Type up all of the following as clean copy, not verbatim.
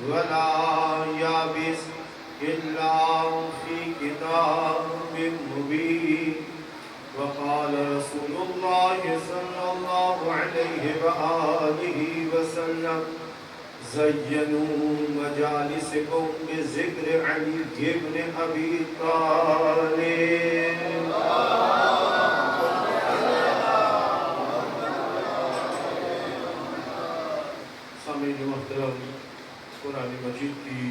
ولا يابس إلا في كتاب مبين. وقال رسول الله صلى الله عليه وآله وسلم زينوا مجالسكم بذكر علي بن أبي طالب. سامعین محترم، قرآن مجید کی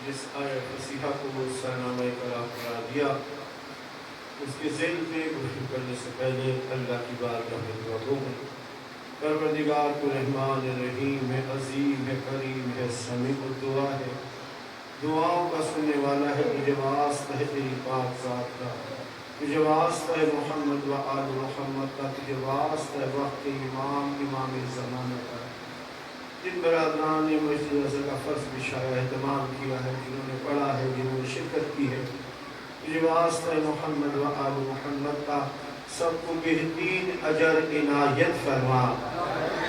جس آیت فصیحہ کو سرنامہ کلام قرار دیا، اس کے ذیل میں گفتگو کرنے سے پہلے اللہ کی بارگاہ میں دعا گو ہوں. پروردگار تو رحمان رحیم ہے، عظیم ہے، کریم ہے، سمیع الدعا ہے، دعاؤں کا سننے والا ہے. تجھے واسطہ ہے تیری پاک ذات کا، تجھے واسطہ ہے محمد و آل محمد کا، تجھے واسطہ ہے وقت امام زمانہ کا. جن برادران نے مجلس کا فرض بشایا اہتمام کیا ہے، جنہوں نے پڑھا ہے، جنہوں نے شرکت کی ہے، تجھے واسطہ ہے محمد و آل محمد کا، سب کو بہترین اجر عنایت فرما،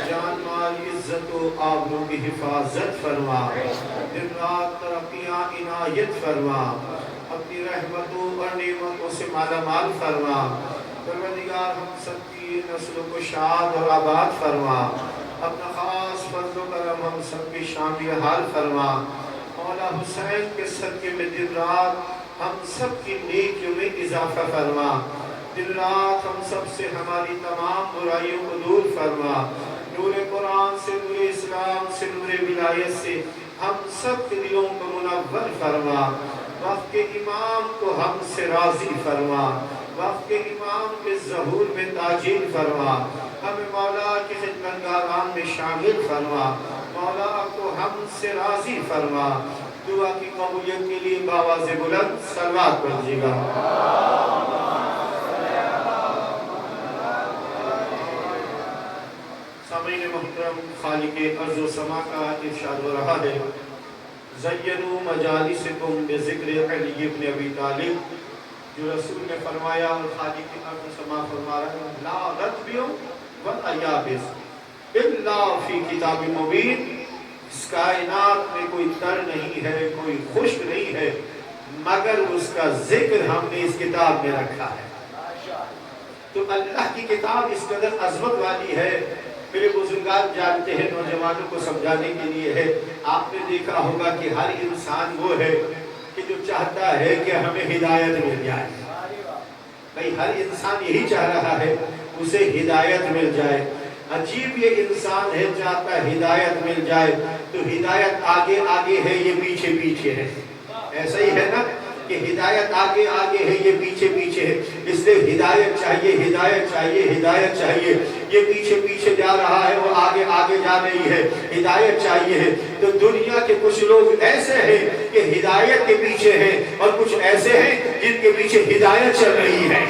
جان مال عزت و آبرو کی حفاظت فرما، دن رات ترقیاں عنایت فرما، اپنی رحمتوں اور نعمتوں سے مالا مال فرما. پروردگار ہم سب کی نسلوں کو شاد اور آباد فرما، اپنا خاص فضل و کرم ہم سب کی شامل حال فرما. مولا حسین کے صدقے میں دن رات ہم سب کی نیکیوں میں اضافہ فرما. دن رات ہم سب سے ہماری تمام برائیوں کو دور فرما. نور قرآن سے، نور اسلام سے، نور ولایت سے ہم سب کے دلوں کو منور فرما. وقت کے امام کو ہم سے راضی فرما، وقت کے امام کے ظہور میں تاجیل فرما. ہمیں مولا کی خدمتگاران میں شامل فرما، مولا کو ہم سے راضی فرما. دعا کی قبولیت کے لیے بآواز بلند صلوات پڑھیے گا. سامعین محترم، خالق ارض و سما کا ارشاد ہو رہا ہے زینوا مجالسکم بذکر علی بن ابی طالب. جو رسول نے فرمایا اور خالق ارض و سما فرما رہا ہے لا رتبیو ولا یابس الا فی کتاب مبین. اس کائنات میں کوئی تر نہیں ہے، کوئی خشک نہیں ہے، مگر اس کا ذکر ہم نے اس کتاب میں رکھا ہے. تو اللہ کی کتاب اس قدر عظمت والی ہے. میرے بزرگان جانتے ہیں، نوجوانوں کو سمجھانے کے لیے ہے. آپ نے دیکھا ہوگا کہ ہر انسان وہ ہے کہ جو چاہتا ہے کہ ہمیں ہدایت مل جائے. بھئی ہر انسان یہی چاہ رہا ہے اسے ہدایت مل جائے. عجیب یہ انسان ہے، چاہتا ہے ہدایت مل جائے تو ہدایت آگے آگے ہے، یہ پیچھے پیچھے ہے. ایسا ہی ہے نا کہ ہدایت آگے آگے ہے، یہ پیچھے پیچھے ہے. اس لیے ہدایت چاہیے، ہدایت چاہیے، ہدایت چاہیے. یہ پیچھے پیچھے جا رہا ہے، وہ آگے آگے جا رہی ہے. ہدایت چاہیے ہے. تو دنیا کے کچھ لوگ ایسے ہیں کہ ہدایت کے پیچھے ہیں، اور کچھ ایسے ہیں جن کے پیچھے ہدایت چل رہی ہے.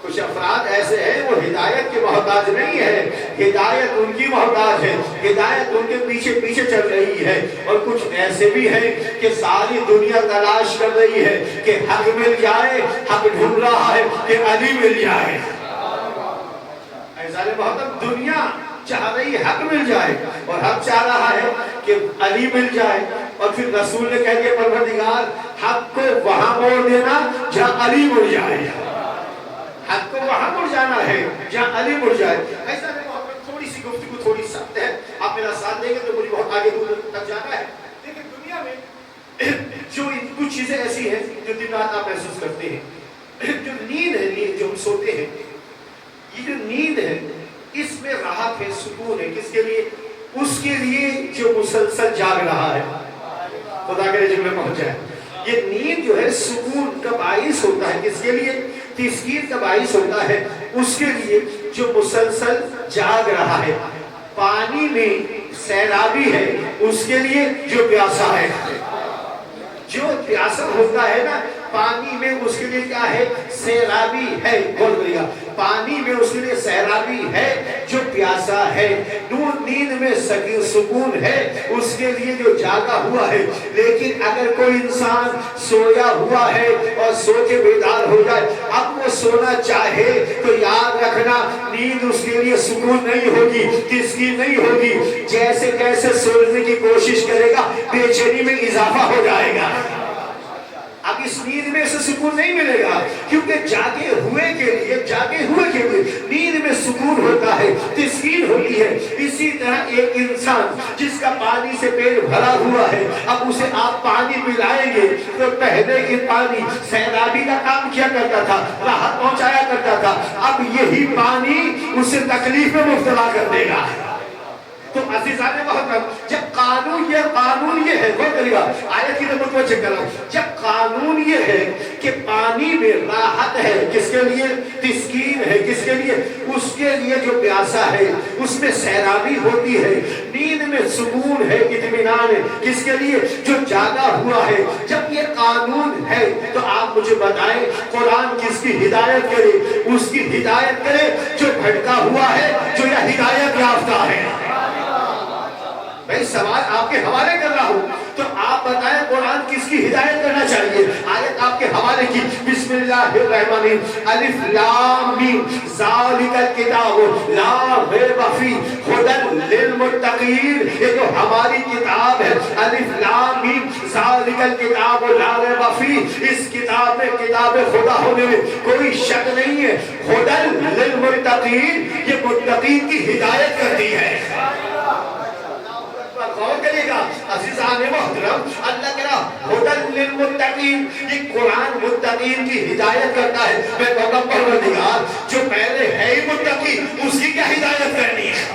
کچھ افراد ایسے ہیں وہ ہدایت کے محتاج نہیں ہے، ہدایت ان کی محتاج ہے، ہدایت ان کے پیچھے پیچھے چل رہی ہے. اور کچھ ایسے بھی ہیں کہ ساری دنیا تلاش کر رہی ہے کہ حق مل جائے، حق ڈھونڈ رہا ہے کہ علی مل جائے. ایسا محترم دنیا چاہ رہی ہے حق مل جائے، اور حق چاہ رہا ہے کہ علی مل جائے. اور پھر رسول نے کہہ دیا پروردگار حق کو وہاں موڑ دینا جہاں علی مڑ جائے. حق کو وہاں مڑ جانا ہے جہاں علی مڑ جائے. ایسا میں تھوڑی سی گفتگو تھوڑی سخت ہے، آپ میرا ساتھ دیں گے تو مجھے بہت آگے دور تک جانا ہے. لیکن دنیا میں جو کچھ چیزیں ایسی ہیں جو دن رات آپ محسوس کرتے ہیں. جو نیند ہے، نیند جو ہم سوتے ہیں، یہ جو نیند ہے اس میں راحت ہے، سکون ہے. کس کے لیے؟ اس کے لیے جو مسلسل جاگ رہا ہے. خدا کرے جب میں پہنچ جائے. یہ نیند جو ہے سکون کا باعث ہوتا ہے. کس کے لیے؟ تسکین کا باعث ہوتا ہے اس کے لیے جو مسلسل جاگ رہا ہے. پانی میں سیرابی ہے اس کے لیے جو پیاسا ہے. جو پیاسا ہوتا ہے نا پانی میں، اس کے لیے کیا ہے؟ سیرابی ہے. بول بڑھیا، پانی میں اس کے لیے سیرابی ہے جو پیاسا ہے. نیند میں سکون ہے اس کے لیے جو جاگا ہوا ہے. لیکن اگر کوئی انسان سویا ہوا ہے اور سو کے بیدار ہو جائے، اب وہ سونا چاہے تو یاد رکھنا نیند اس کے لیے سکون نہیں ہوگی، تسکین نہیں ہوگی، جیسے جیسے سونے کی کوشش کرے گا بے چینی میں اضافہ ہو جائے گا۔ اب اس نیند میں سے سکون نہیں ملے گا، کیونکہ جاگے ہوئے کے لیے نیند میں سکون ہوتا ہے، تسکین ہوتی ہے۔ اسی طرح ایک انسان جس کا پانی سے پیٹ بھرا ہوا ہے، اب اسے آپ پانی پلائیں گے تو پہلے یہ پانی سیلابی کا کام کیا کرتا تھا، راحت پہنچایا کرتا تھا، اب یہی پانی اسے تکلیف میں مبتلا کر دے گا۔ تو عزیزان محترم، جب قانون یہ ہے، غور کریے گا آیت کی طرف متوجہ کرو، جب قانون یہ ہے کہ پانی میں راحت ہے، کس کے لیے؟ تسکین ہے، کس کے لیے؟ اس کے لیے جو پیاسا ہے اس میں سیرابی ہوتی ہے، نیند میں سکون ہے، اطمینان ہے، کس کے لیے؟ جو جاگا ہوا ہے۔ جب یہ قانون ہے تو آپ مجھے بتائیں قرآن کس کی ہدایت کرے؟ اس کی ہدایت کرے جو بھٹکا ہوا ہے، جو یہ ہدایت یافتہ ہے۔ میں سوال آپ کے حوالے کر رہا ہوں، تو آپ بتائیں قرآن کس کی ہدایت کرنا چاہیے؟ آیت آپ کے حوالے کی، بسم اللہ الرحمن الرحیم، الف لام میم ذالک الکتاب لا ریب فیہ ھدی للمتقین۔ یہ جو ہماری کتاب ہے الف لام میم ذالک الکتاب لا ریب فیہ، اس کتاب میں کتاب خدا ہونے میں کوئی شک نہیں ہے، ھدی للمتقین، یہ متقین کی ہدایت کرتی ہے۔ غور کریے گا عزیزان محترم، اللہ کہہ رہا ھدی للمتقین، یہ قرآن متقین کی ہدایت کرتا ہے۔ میں کہتا پروردگار جو پہلے ہے ہی متقی، اس کی کیا ہدایت کرنی ہے؟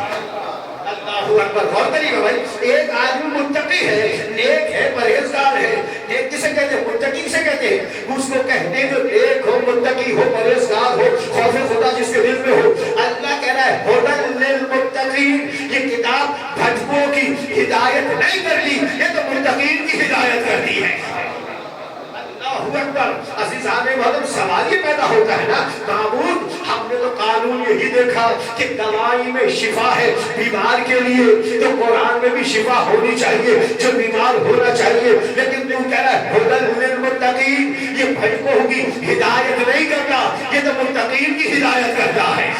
اللہ اکبر۔ غور کریے گا بھائی، ایک آدمی متقی ہے، نیک ہے، پرہیزگار ہے۔ نیک کسے کہتے ہیں؟ متقی کسے کہتے ہیں؟ اس کو کہتے ہیں جو نیک ہو، متقی ہو، پرہیزگار ہو، خوف خدا جس کے دل میں ہو۔ اللہ کہہ رہا ہے ھدی للمتقین، یہ کتاب بھٹکوں کی ہدایت نہیں کرتی، یہ تو متقین کی ہدایت کرتی ہے۔ اللہ اکبر۔ عزیزان محترم، سوال یہ پیدا ہوتا ہے نا معبود، ہم نے تو قانون یہی دیکھا کہ دوائی میں شفا ہے بیمار کے لیے، تو قرآن میں بھی شفا ہونی چاہیے، جو بیمار ہونا چاہیے، لیکن تم کہہ رہا ہے ھدی للمتقین، یہ بھٹکوں کی ہدایت نہیں کرتا، یہ تو متقین کی ہدایت کرتا ہے۔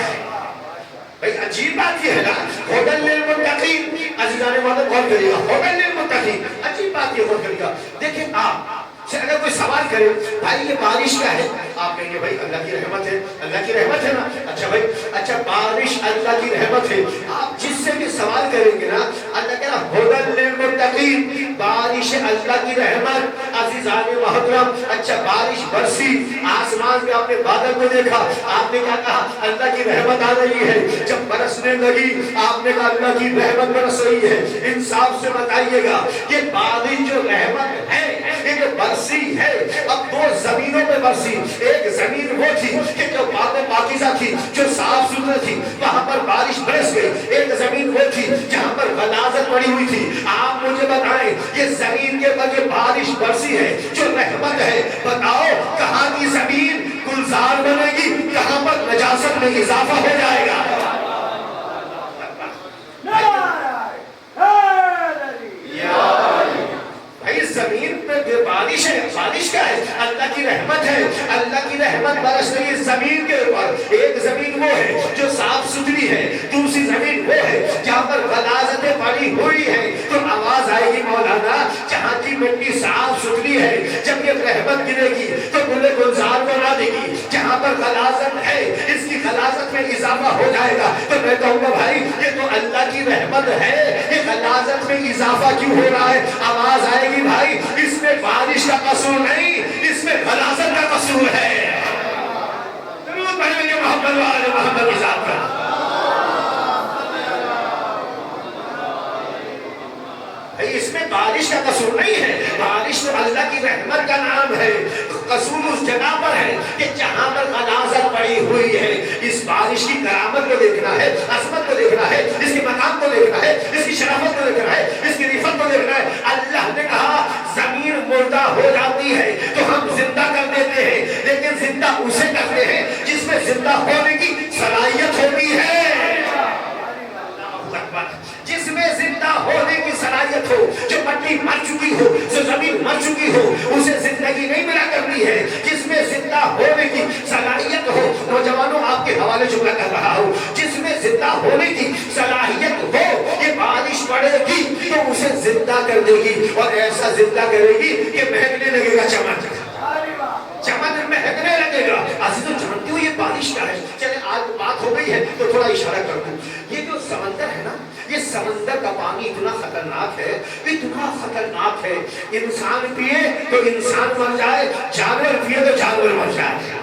بھئی عجیب بات یہ ہے نا، ھدی للمتقین، عزیزان محترم غور کریے گا، ھدی للمتقین، عجیب بات یہ غور کریے گا۔ دیکھیں آپ سے اگر کوئی سوال کرے بھائی یہ بارش کیا ہے، آپ کہیں گے بھائی اللہ کی رحمت ہے، اللہ کی رحمت ہے نا۔ اچھا بھائی، اچھا بارش اللہ کی رحمت ہے، آپ جس سے بھی سوال کریں گے نا، اللہ کہہ رہا ھدی للمتقین، بارش اللہ کی رحمت۔ عزیزان محترم، اچھا بارش برسی، آسمان میں آپ نے بادل کو دیکھا، آپ نے کیا کہا؟ اللہ کی رحمت آ رہی ہے۔ جب برسنے لگی آپ نے کہا اللہ کی رحمت برس رہی ہے۔ انصاف سے بتائیے گا یہ بارش جو رحمت ہے، یہ جو برسی ہے، اب دو زمینوں میں برسی، ایک زمین وہ تھی کہ جو پاک و پاکیزہ تھی، جو صاف ستھری تھی، وہاں پر بارش برس گئی۔ ایک زمین وہ تھی جہاں پر غلاظت پڑی ہوئی تھی۔ آپ مجھے بتائیں یہ زمین کے پر جو بارش برسی ہے، جو رحمت ہے، بتاؤ کہاں کی زمین گلزار بنے گی، کہاں پر نجاست میں اضافہ ہو جائے گا؟ زمین پہ جو بارش ہے، بارش کیا ہے؟ اللہ کی رحمت ہے۔ اللہ کی رحمت برس رہی ہے زمین کے اوپر۔ ایک زمین وہ ہے جو صاف ستھری ہے، دوسری زمین وہ ہے جہاں پر غلاظتیں پڑی ہوئی ہیں۔ تو آواز آئے گی مولانا جہاں کی مٹی صاف ستھری ہے، جب یہ رحمت گرے گی تو گلے گلزار بنا دے گی۔ جہاں پر غلاظت ہے، اس کی غلاظت میں اضافہ ہو جائے گا۔ تو میں کہوں گا بھائی یہ تو اللہ کی رحمت ہے، یہ غلاظت میں اضافہ کیوں ہو رہا ہے؟ آواز آئے گی بھائی اس میں بارش کا قصور نہیں، اس میں غلاظت کا قصور ہے۔ ضرور پڑھیں گے محمد والے محمد کی ذات کا۔ اس میں بارش کا قصور نہیں ہے، بارش تو اللہ کی رحمت کا نام ہے۔ قصور اس جگہ پر ہے کہ جہاں پر غلاظت پڑی ہوئی ہے۔ اس بارش کی کرامت کو دیکھنا ہے، عظمت کو دیکھنا ہے، اس کے مقام کو دیکھنا ہے، اس کی شرافت کو دیکھنا ہے، اس کی رفت کو دیکھنا ہے۔ اللہ نے کہا زمین مردہ ہو جاتی ہے تو ہم زندہ کر دیتے ہیں، لیکن زندہ اسے کرتے ہیں جس میں زندہ ہونے کی صلاحیت ہوتی ہے۔ جس میں زندہ ہونے کی صلاحیت ہو، جو مٹی مر چکی ہو، جو زمین مر چکی ہو، اسے زندگی نہیں ملا کرتی ہے۔ جس میں زندہ ہونے زندہ کر دے گی اور ایسا زندہ کرے گی کہ مہکنے لگے گا چمن چمن مہکنے لگے گا. عزیزو جانتے ہو یہ بارش کا ہے. چلے آج بات ہو گئی ہے تو تھوڑا اشارہ کر دوں. یہ جو سمندر ہے نا, یہ سمندر کا پانی اتنا خطرناک ہے, اتنا خطرناک ہے. انسان پیے تو انسان مر جائے, جانور پیے تو جانور مر جائے.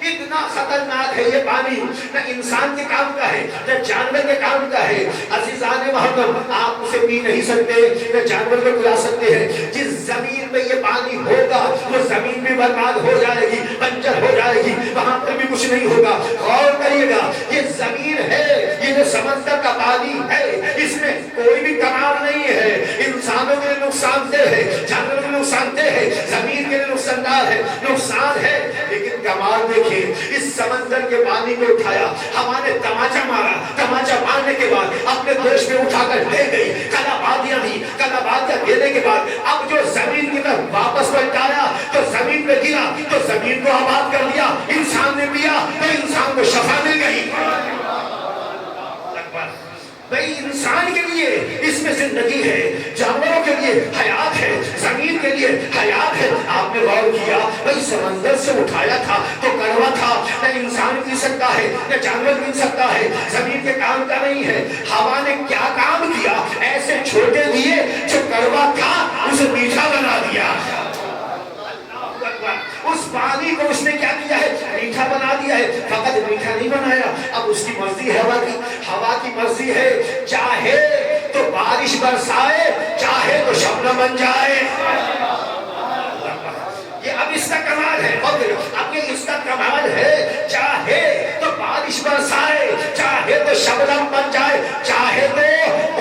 اتنا خطرناک ہے یہ پانی. نہ انسان کے کام کا ہے نہ جانور کے کام کا ہے. عزیزان محترم, آپ اسے پی نہیں سکتے نہ جانور کو پلا سکتے ہیں. جس زمین میں یہ پانی ہوگا وہ زمین بھی برباد ہو جائے گی, بنجر ہو جائے گی, وہاں پر بھی کچھ نہیں ہوگا. غور کریے گا, یہ زمین ہے, یہ جو سمندر کا پانی ہے, اس میں کوئی بھی کمال نہیں ہے. انسانوں کے لیے نقصان دہ ہے, جانوروں کے لیے نقصان دہ ہے, زمین کے لیے نقصان دہ ہے, نقصان ہے. لیکن کمال دیکھیں, اس سمندر کے پانی کو اٹھایا, ہوا نے تماچا مارا, تماچا مارنے کے بعد اپنے دیش میں اٹھا کر لے گئی, کلابادیاں دی, کلابادیاں دینے کے بعد اب جو زمین کی طرف واپس پلٹایا تو زمین پہ گرا تو زمین کو آباد کر دیا. انسان نے پیا تو انسان کو شفا مل گئی. بھئی انسان کے لیے اس میں زندگی ہے, جانوروں کے لیے حیات ہے, زمین کے لیے حیات ہے. آپ نے غور کیا, بھئی سمندر سے اٹھایا تھا تو کڑوا تھا, نہ انسان پی سکتا ہے نہ جانور پی سکتا ہے, زمین کے کام کا نہیں ہے. ہوا نے کیا کام کیا, ایسے چھوٹے دیے جو کڑوا تھا اسے میٹھا بنا دیا. اس پانی کو اس نے کیا کیا ہے, میٹھا بنا دیا ہے. فقط میٹھا نہیں بنایا, اب اس کی مرضی ہے, ہوا کی مرضی ہے, چاہے تو بارش برسائے, چاہے تو شبنم بن جائے. یہ اب اس کا کمال ہے, اب یہ اس کا کمال ہے. چاہے تو بارش برسائے, چاہے تو شبنم بن جائے, چاہے تو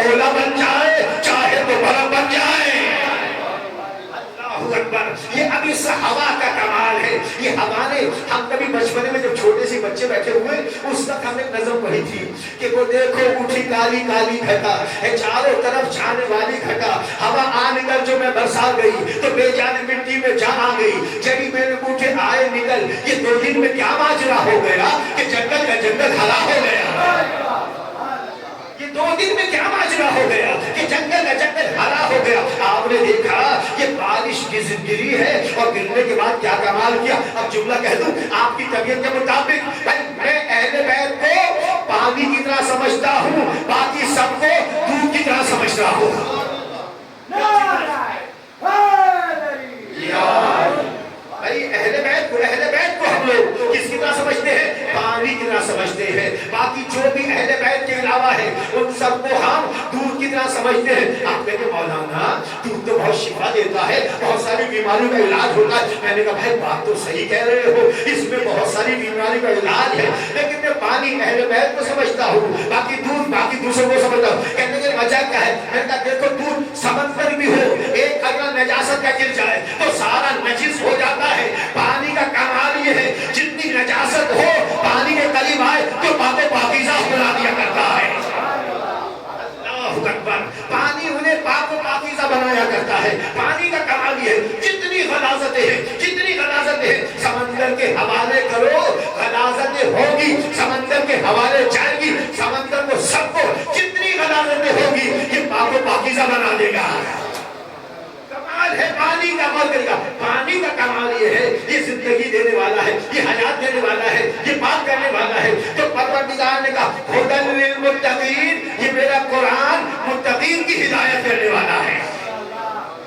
اولا بن جائے, چاہے تو برف بن جائے. یہ اب اس ہوا کا کمال ہے. یہ ہوا نے, ہم کبھی بچپنے میں جب چھوٹے سے بچے بیٹھے ہوئے اس وقت ہم ایک نظم پڑھی تھی کہ وہ دیکھو اٹھی کالی کالی گھٹا ہے, چاروں طرف چھانے والی گھٹا, ہوا آ نکل جو میں برسا گئی تو بے جان مٹی میں جان آ گئی, جڑی میرے بوٹے آئے نکل. یہ 2 دن میں کیا ماجرا ہو گیا کہ جنگل کا جنگل ہرا ہو گیا. 2 دن میں کیا ماجرا ہو گیا کہ جنگل کا جنگل ہرا ہو گیا. آپ نے دیکھا یہ بارش کی زندگی ہے اور گرنے کے بعد کیا کمال کیا. اب جملہ کہہ دوں آپ کی طبیعت کے مطابق, میں اہل بیت کو پانی کی طرح سمجھتا ہوں, باقی سب کو دودھ کی طرح سمجھتا ہوں. بھائی اہل بیت کو ہم لوگ کس کی طرح سمجھتے ہیں, پانی کی طرح سمجھتے ہیں. باقی جو بھی اہل بیت کے علاوہ ہے ان سب کو ہم دودھ کی طرح سمجھتے ہیں. آپ کہتے ہیں مولانا دودھ تو بہت شفا دیتا ہے, بہت ساری بیماریوں کا علاج ہوتا ہے. میں نے کہا بھائی بات تو صحیح کہہ رہے ہو, اس میں بہت ساری بیماریوں کا علاج ہے, لیکن میں پانی اہل بیت کو سمجھتا ہوں, باقی دودھ باقی دوسروں کو سمجھتا ہوں. کہنے کی وجہ کیا ہے, میں نے کہا دیکھو دودھ سمندر بھی ہو, ایک اگر نجاست کا گر جائے تو سارا نجس ہو جاتا ہے. پانی کا کمال یہ ہے, جتنی نجاست ہو پانی کے قریب آئے تو پاک و پاکیزہ بنا دیا کرتا ہے. اللہ اکبر, پانی انہیں پاک و پاکیزہ بنایا کرتا ہے. پانی کا کمال یہ ہے, جتنی غلاظتیں ہیں, جتنی غلاظتیں ہیں سمندر کے حوالے کرو, غلاظتیں ہوگی سمندر کے حوالے جائیں گی. سمندر کو سب کو جتنی غلاظتیں ہوگی یہ پاک و پاکیزہ بنا دے گا. ہے پانی کا عمل کرے گا. پانی کا کمال یہ ہے, یہ زندگی دینے والا ہے, یہ حیات دینے والا ہے, یہ پاک کرنے والا ہے. تو پروردگار نے کہا ہدی للمتقین, یہ میرا قرآن متقین کی ہدایت کرنے والا ہے,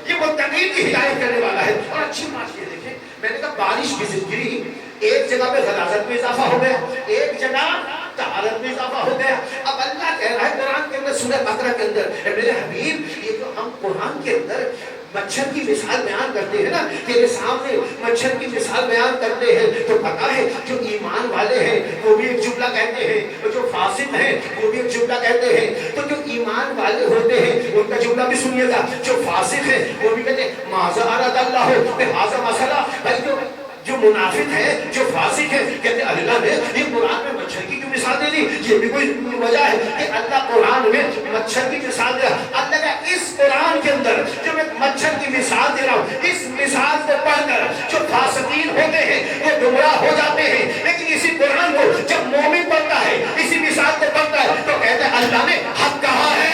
یہ متقین کی ہدایت کرنے والا ہے. اور اچھی بات یہ دیکھیں, میں نے کہا بارش کی زندگی ایک جگہ پہ غلاظت میں اضافہ ہو گیا, ایک جگہ طہارت میں اضافہ ہو گیا. اب اللہ کہہ رہا ہے قرآن کے اندر سورہ بقرہ کے اندر, میرے حبیب یہ جو ہم قرآن کے اندر مچھر کی مثال بیان کرتے ہیں نا, تیرے سامنے مچھر کی مثال بیان کرتے ہیں تو پتا ہے جو ایمان والے ہیں وہ بھی ایک جملہ کہتے ہیں, اور جو فاسق ہیں وہ بھی ایک جملہ کہتے ہیں. تو جو ایمان والے ہوتے ہیں ان کا جملہ بھی سنیے گا, جو فاسق ہیں وہ بھی کہتے ہیں ماذا اراد اللہ بہذا مسئلہ. بھائی جو منافق ہے, جو فاسق ہے, کہتے ہیں اللہ نے یہ قرآن میں مچھر کی کیوں مثال دے دی, یہ بھی کوئی وجہ ہے کہ اللہ قرآن میں مچھر کی مثال دے رہا. اللہ کا اس قرآن کے اندر جو میں مچھر کی مثال دے رہا ہوں, اس مثال کو پڑھ کر جو فاسقین ہوتے ہیں وہ گمراہ ہو جاتے ہیں. لیکن اسی قرآن کو جب مومن پڑھتا ہے, اسی مثال کو پڑھتا ہے تو کہتے ہیں اللہ نے حق کہا ہے.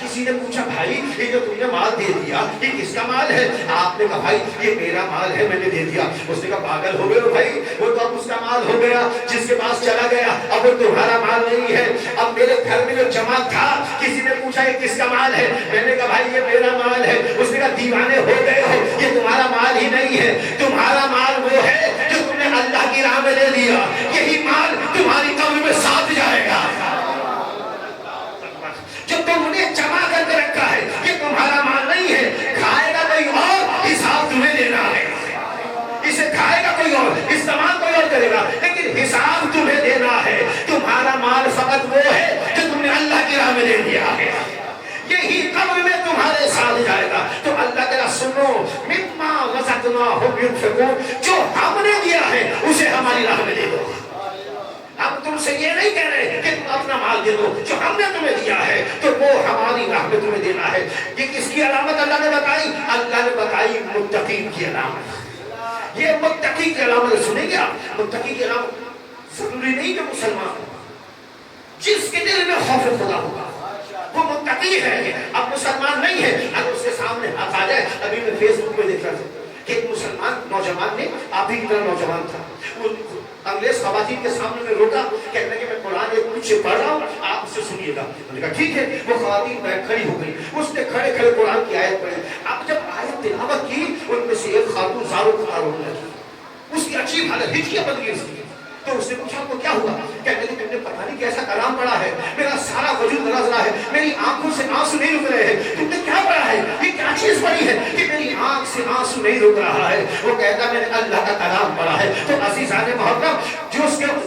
کسی نے پوچھا بھائی یہ جو تم نے مال دے دیا یہ کس کا مال ہے؟ آپ نے کہا بھائی یہ میرا مال ہے میں نے دے دیا۔ اس نے کہا پاگل ہو گئے ہو بھائی، وہ تو اب اس کا مال ہو گیا جس کے پاس چلا گیا، اب وہ تمہارا مال نہیں ہے۔ اب میرے گھر میں جو جمع تھا کسی نے پوچھا یہ کس کا مال ہے؟ میں نے کہا بھائی یہ میرا مال ہے۔ اس نے کہا دیوانے ہو گئے ہو، یہ تمہارا مال ہی نہیں ہے، تمہارا مال وہ ہے جو تم نے اللہ کی راہ میں دے دیا، یہی مال تمہاری قبر میں ساتھ جائے گا۔ جو تم نے جمع کر کے رکھا ہے یہ تمہارا مال نہیں ہے، کھائے گا کوئی اور، حساب تمہیں دینا ہے۔ اسے کھائے گا کوئی اور، استعمال کوئی اور کرے گا، لیکن حساب تمہیں دینا ہے۔ تمہارا مال فقط وہ ہے جو تم نے اللہ کی راہ میں دے دیا ہے، یہی قبر میں تمہارے ساتھ جائے گا۔ تو اللہ کہہ رہا سنو مما رزقناہم ينفقون، جو ہم نے دیا ہے اسے ہماری راہ میں دے دو۔ ہم تم سے یہ نہیں کہہ رہے کہ تم اپنا مال دے دو، جو ہم نے تمہیں دیا ہے تو وہ ہماری راہ میں تمہیں دینا ہے۔ یہ کس کی علامت اللہ نے بتائی؟ اللہ نے بتائی متقین کی علامت۔ یہ متقی کی علامت سنیں گے آپ؟ متقی کی علامت ضروری نہیں کہ مسلمان ہو، جس کے دل میں خوف خدا ہوگا وہ متقی ہے۔ اب مسلمان نہیں ہے، اگر اس کے سامنے حق آ جائے، ابھی میں فیس بک پہ دیکھ رہا تھا کہ ایک مسلمان نوجوان نے، آپ ہی کی طرح نوجوان تھا، وہ انگریز خواتین کے سامنے میں روکا، کہنے لگے میں قرآن ایک کچھ پڑھ رہا ہوں آپ اسے سنیے گا۔ میں نے کہا ٹھیک ہے۔ وہ خواتین بیٹھ کھڑی ہو گئی، اس نے کھڑے کھڑے قرآن کی آیت پڑھی۔ اب جب آیت تلاوت کی ان میں سے ایک خاتون زاروں پکار ہونے لگی، اس کی عجیب حالت، ہچکیاں بن گئی اس کی۔ تو اس نے پوچھا کو کیا ہوا؟ کہنے لگے تم نے پتہ نہیں کیسا کلام پڑھا ہے، میرا سارا وجود لرز رہا ہے، میری آنکھوں سے آنسو نہیں رک رہے ہیں۔ تم نے کیا پڑھا ہے؟ یہ کیا چیز پڑھی ہے کہ میری آنکھ سے آنسو نہیں رک رہا ہے؟ وہ کہتا میں نے اللہ کا کلام پڑھا ہے۔ تو عزیزان محترم،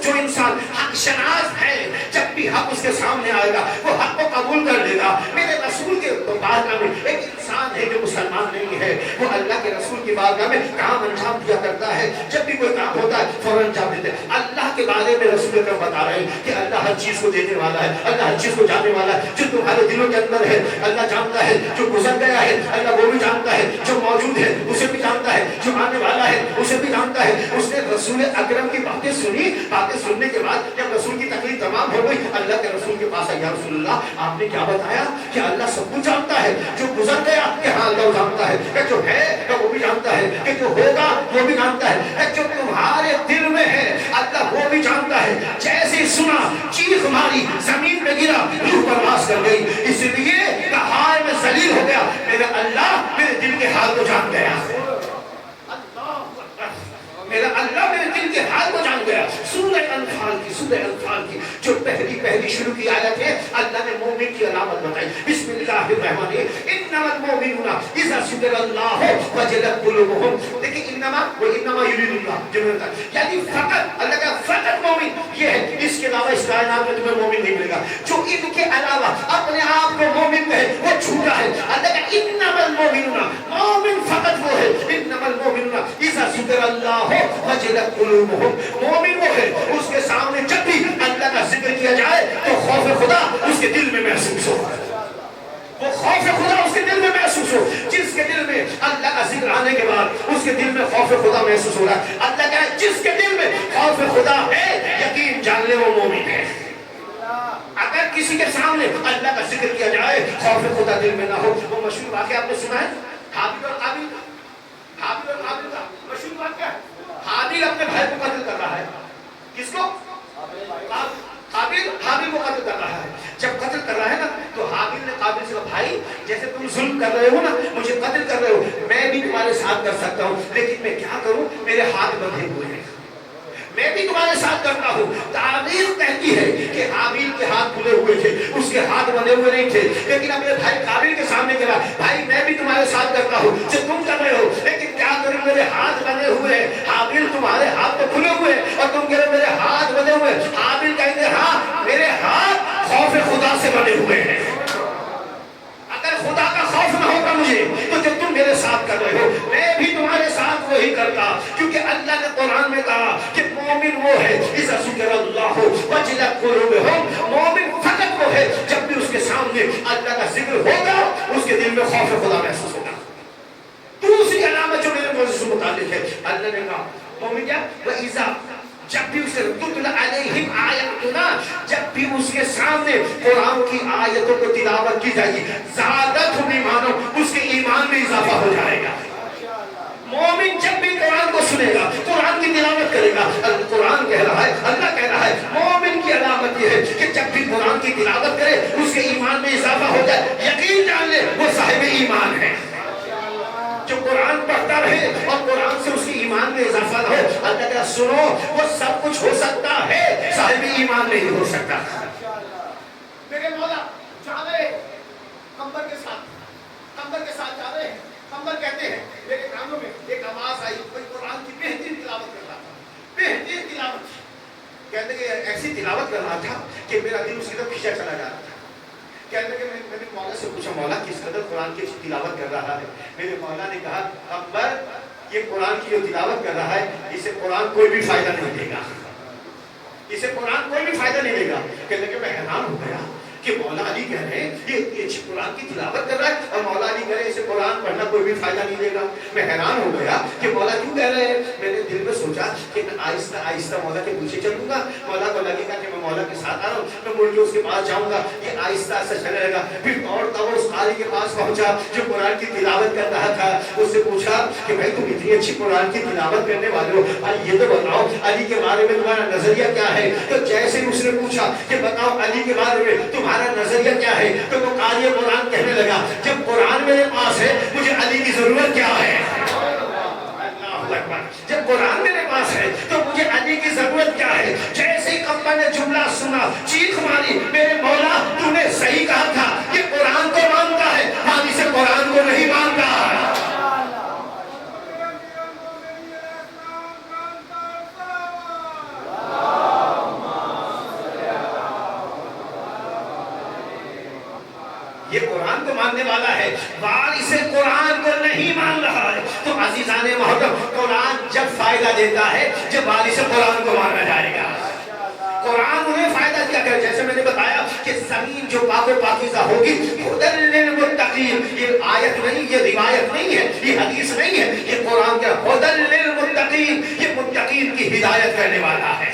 جو انسان حق شناس ہے، جب بھی حق اس کے سامنے آئے گا وہ حق کو قبول کر لے گا۔ میرے رسول کے بارگاہ میں ایک انسان ہے جو مسلمان نہیں ہے، وہ اللہ کے رسول کی بارگاہ میں کام انجام دیا کرتا ہے، جب بھی کوئی کام ہوتا ہے فوراً انجام دیتے ہیں۔ اللہ کے بارے میں رسول اکرم بتا رہے ہیں کہ اللہ ہر چیز کو دینے والا ہے، اللہ ہر چیز کو جاننے والا ہے، جو تمہارے دلوں کے اندر ہے اللہ جانتا ہے، جو گزر گیا ہے اللہ وہ بھی جانتا ہے، جو موجود ہے اسے بھی جانتا ہے، جو آنے والا ہے اسے بھی جانتا ہے۔ اس نے رسول اکرم کی باتیں سنی، باتیں سننے کے بعد جب رسول کی تقریر تمام ہو گئی، اللہ کے رسول کے پاس آیا، رسول اللہ آپ نے کیا بتایا کہ اللہ سب کچھ جانتا ہے، جو گزر گیا کہ ہاں اللہ جانتا ہے، کہ جو ہے وہ بھی جانتا ہے، کہ جو ہوگا وہ بھی جانتا ہے، کہ جو تمہارے دل میں ہے اللہ وہ بھی جانتا ہے۔ جیسے ہی سنا چیخ ماری، زمین پہ گرا، روح پرواز کر گئی، اس لیے کہا میں ذلیل ہو گیا، میرا اللہ میرے دل کے حال کو جان گیا، میرا اللہ میرے دل کے حال کو جان گیا۔ سورہ انفال کی جو پہلی شروع کی آیت ہے، اللہ نے مومن کی علامت بتائی۔ بسم اللہ الرحمن الرحیم، انما المؤمنون اذا ذکر اللہ وجلت قلوبهم۔ دیکھیں انما یرید اللہ، یعنی فقط اللہ کا فقط مومن یہ ہے، اس کے علاوہ اس کائنات میں تمہیں مومن نہیں ملے گا۔ جو ان کے علاوہ اپنے آپ کو مومن کہے وہ جھوٹا ہے۔ اللہ کا انما المؤمنون، مومن فقط وہ ہے، انما المؤمنون اذا ذکر اللہ وجلت قلوبهم، مومن وہ ہے اس کے سامنے جب بھی اللہ کا ذکر کیا جائے تو خوف خدا اس کے دل میں محسوس ہو، وہ خوف خدا اس کے دل میں محسوس ہو۔ جس کے دل میں اللہ کا ذکر آنے کے بعد اس کے دل میں خوف خدا محسوس ہو رہا ہے، اللہ کہہ ہے جس کے دل میں خوف خدا ہے یقین جان لے وہ مومن ہے۔ اگر کسی کے سامنے اللہ کا ذکر کیا جائے خوف خدا دل میں نہ ہو، وہ مشہور واقعہ آپ نے سنا ہے حابیل اور قابیل کا مشہور واقعہ ہے۔ حابیل اپنے بھائی کو قتل کر رہا ہے، کس کو؟ حابیل کو قتل کر رہا ہے۔ جب قتل کر رہا ہے نا تو حابیل نے قابیل سے کہا بھائی جیسے تم ظلم کر رہے ہو نا، مجھے قتل کر رہے ہو، میں بھی تمہارے ساتھ کر سکتا ہوں، لیکن میں کیا کروں، میرے ہاتھ بندھے ہوئے ہیں، میں بھی تمہارے ساتھ کرتا ہوں۔ تاریخ کہتی ہے کہ حابیل کے ہاتھ کھلے ہوئے تھے، اس کے ہاتھ بندھے ہوئے نہیں تھے، لیکن اپنے بھائی قابیل کے سامنے کہا بھائی میں بھی تمہارے ساتھ کرتا ہوں جو تم کر رہے ہو، لیکن کیا کروں میرے ہاتھ بندھے ہوئے ہیں۔ حابیل تمہارے ہاتھ تو کھلے ہوئے ہیں اور تم کہہ رہے میرے ہاتھ بندھے ہوئے ہیں۔ حابیل کہیں گے ہاں میرے ہاتھ خوف خدا سے بندھے ہوئے ہیں، اگر خدا کا خوف نہ ہوگا مجھے تو جو تم میرے ساتھ کر رہے ہو میں بھی تمہارے ساتھ وہی کرتا، کیونکہ اللہ نے قرآن میں کہا کہ مومن وہ ہے اذا ذکر اللہ وجلت قلوبهم، مومن فقط وہ ہے جب بھی اس کے سامنے اللہ کا ذکر ہوگا اس کے دل میں خوف خدا محسوس ہوگا۔ دوسری علامت جو میرے موضوع سے متعلق ہے، اللہ نے کہا مومن کیا؟ وَإِذَا جب بھی اسے تتلا علیہم آیاتنا، جب بھی اس کے سامنے قرآن کی آیتوں کو تلاوت کی جائے گی، زادتہم ایمانا، اس کے ایمان میں اضافہ ہو جائے گا۔ مومن جب بھی قرآن کو سنے گا، قرآن کی تلاوت کرے گا، قرآن کہہ رہا ہے، اللہ کہہ رہا ہے، مومن کی علامت یہ ہے کہ جب بھی قرآن کی تلاوت کرے اس کے ایمان میں اضافہ ہو جائے، یقین جان لے وہ صاحب ایمان ہے۔ جو قرآن پڑھتا رہے اور قرآن سے اس کی ایمان میں اضافہ نہ ہو، اللہ کہا سنو وہ سب کچھ ہو سکتا ہے، صاحب ایمان نہیں ہو سکتا۔ میرے مولا جا رہے کمبر کے ساتھ جا رہے ہیں، کمبر کہتے ہیں میرے کانوں میں ایک آواز آئی، کوئی قرآن کی بہترین تلاوت کر رہا تھا، بہترین تلاوت، کہتے کہ ایسی تلاوت کر رہا تھا کہ میرا دل اس کی طرف کھینچا چلا جا رہا تھا۔ کہتے کہ میں نے مولا سے پوچھا مولا کس قدر قرآن کی تلاوت کر رہا ہے؟ میرے مولا نے کہا کمبر یہ قرآن کی جو تلاوت کر رہا ہے اسے قرآن کوئی بھی فائدہ نہیں دے گا، اسے قرآن کوئی بھی فائدہ نہیں دے گا۔ کہتے کہ میں حیران ہو گیا کہ مولا علی کہہ رہے ہیں یہ اتنی اچھی قرآن کی تلاوت کر رہا ہے اور مولا علی کہہ رہے ہیں اسے قرآن پڑھنا کوئی بھی فائدہ نہیں دے گا۔ میں حیران ہو گیا کہ مولا کیوں کہہ رہے ہیں؟ میں نے دل میں سوچا کہ میں آہستہ آہستہ مولا کے پیچھے چلوں گا، مولا کو لگے گا کہ میں مولا کے ساتھ آ رہا ہوں، میں مڑ کے اس کے پاس جاؤں گا، یہ آہستہ آہستہ چلنے لگا۔ پھر دوڑتا ہوا اس قاری کے پاس پہنچا جو قرآن کی تلاوت کر رہا تھا، اس سے پوچھا کہ بھائی تم اتنی اچھی قرآن کی تلاوت کرنے والے ہو، بھائی یہ تو بتاؤ علی کے بارے میں تمہارا نظریہ کیا ہے؟ تو جیسے ہی اس نے پوچھا کہ بتاؤ علی کے بارے میں تمہارا نظریہ کیا ہے، تو وہ قاری قرآن کہنے لگا جب قرآن میرے پاس ہے مجھے علی کی ضرورت کیا ہے؟ اللہ اکبر، جب قرآن میرے پاس ہے تو مجھے علی کی ضرورت کیا ہے؟ جیسے ہی کمبر نے جملہ سنا چیخ ماری میرے مولا تو نے صحیح کہا تھا، یہ قرآن کو مانتا ہے مانی سے قرآن کو نہیں مانتا۔ یہ قرآن کو ماننے والا ہے، وارث قرآن کو نہیں مان رہا ہے۔ تو عزیزان محترم قرآن جب فائدہ دیتا ہے جب وارث قرآن کو مانا جائے گا۔ قرآن انہیں فائدہ دیا کرے، جیسے میں نے بتایا کہ زمین جو پاک و پاکیزہ ہوگی، ہدی للمتقین، یہ آیت نہیں، یہ روایت نہیں ہے، یہ حدیث نہیں ہے، یہ قرآن کا ہدی للمتقین، یہ متقین کی ہدایت کرنے والا ہے۔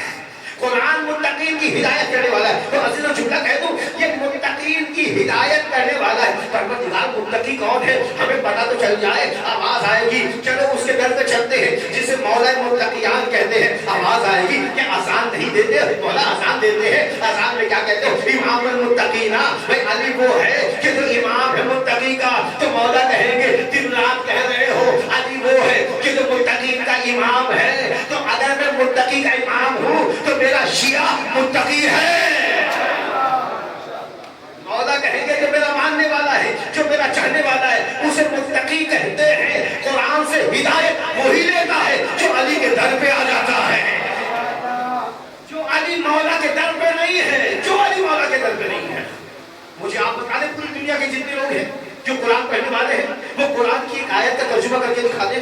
قرآن متقین کی ہدایت کرنے والا ہے۔ تو عزیزوں جملہ کہہ دوں یہ متقین کی ہدایت کرنے والا ہے۔ پروردگار متقی کون ہے ہمیں پتہ تو چل جائے، آواز آئے گی چلو اس کے در پہ چلتے ہیں جسے مولا متقیان کہتے ہیں۔ آواز آئے گی کہ اذان نہیں دیتے، مولا اذان دیتے ہیں، اذان میں کیا کہتے ہو؟ امام المتقین، بھائی علی وہ ہے کہ جو امام ہے متقی کا، تو مولا کہیں گے دن رات کہہ رہے ہو علی وہ ہے کہ جو متقین کا امام ہے، تو اگر میں متقی کا امام ہوں تو میرا شیعہ متقی ہے۔ مولا کہیں گے جو میرا ماننے والا ہے، جو میرا چاہنے والا ہے، اسے متقی کہتے ہیں۔ قرآن سے ہدایت وہی لیتا ہے جو علی کے در پہ آ جاتا ہے، جو علی مولا کے در پہ نہیں ہے، جو علی مولا کے در پہ نہیں ہے۔ مجھے آپ بتا دیں پوری دنیا کے جتنے لوگ ہیں جو قرآن پڑھنے والے ہیں وہ قرآن کی ایک آیت کا ترجمہ کر کے دکھا دیں